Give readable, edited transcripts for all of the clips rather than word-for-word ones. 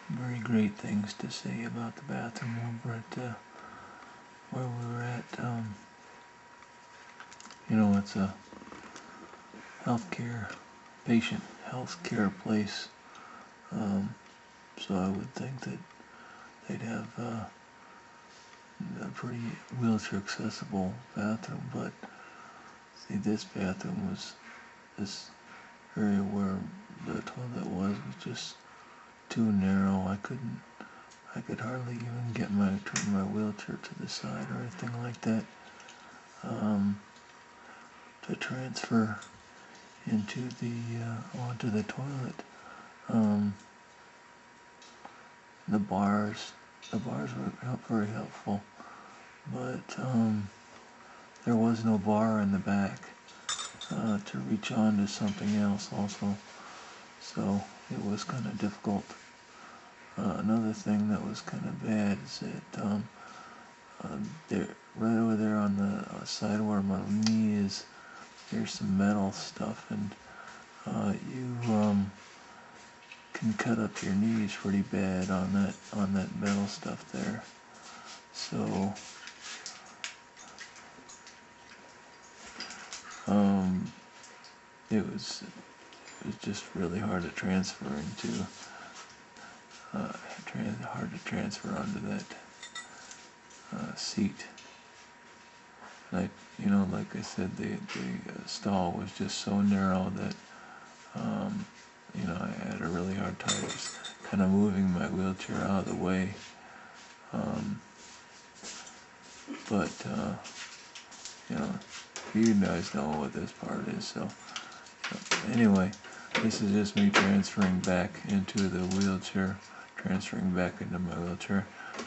very great things to say about the bathroom over at where we were at. It's a patient healthcare place. So I would think that they'd have a pretty wheelchair accessible bathroom, but see, this bathroom this area where the toilet was just too narrow. I could hardly even turn my wheelchair to the side or anything like that to transfer onto the toilet. The bars were very helpful, but there was no bar in the back to reach on to something else also, so it was kind of difficult. Another thing that was kind of bad is that right over there on the side where my knee is, there's some metal stuff, and you can cut up your knees pretty bad on that metal stuff there. So it was just really hard to transfer onto that seat. And like I said, the stall was just so narrow that I had a really hard time just kind of moving my wheelchair out of the way. But you guys know what this part is. So anyway, this is just me transferring back into my wheelchair. I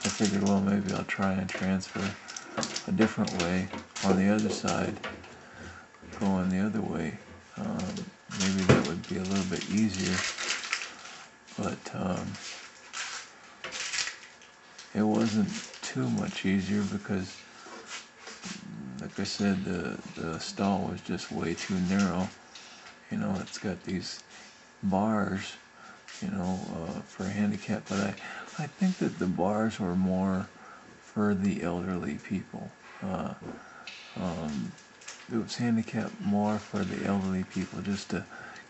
figured, well, maybe I'll try and transfer a different way on the other side, going the other way. Maybe that would be a little bit easier, but it wasn't too much easier because, like I said, the stall was just way too narrow. It's got these bars, for handicap, but I think that the bars were more for the elderly people. It was handicapped more for the elderly people, just to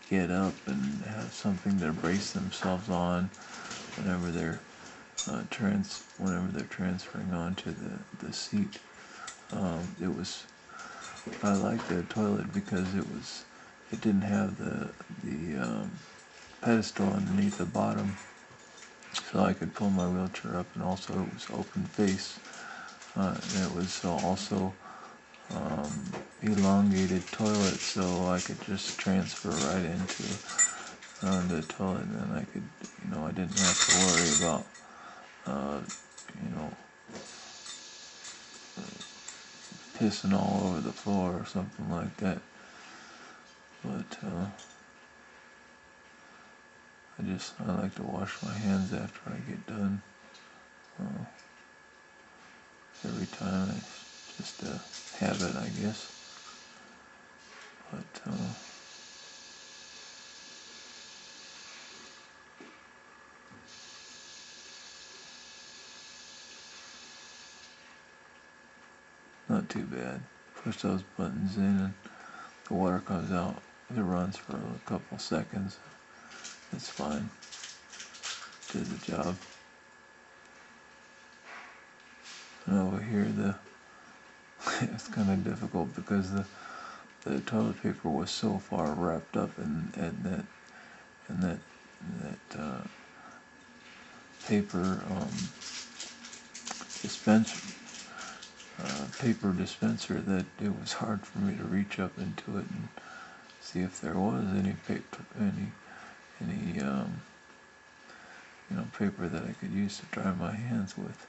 get up and have something to brace themselves on whenever they're transferring onto the seat. I liked the toilet because it didn't have the pedestal underneath the bottom, so I could pull my wheelchair up, and also it was open face, and it was also elongated toilet, so I could just transfer right into the toilet, and then I could, I didn't have to worry about pissing all over the floor or something like that. But I like to wash my hands after I get done. Every time, it's just a habit, I guess. But not too bad. Push those buttons in and the water comes out. It runs for a couple seconds. It's fine. Did the job. And over here, it's kind of difficult because the toilet paper was so far wrapped up in that paper dispenser that it was hard for me to reach up into it and see if there was any paper, paper that I could use to dry my hands with.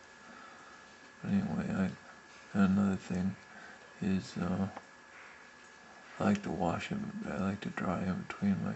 But anyway, another thing is I like to wash them. I like to dry in between my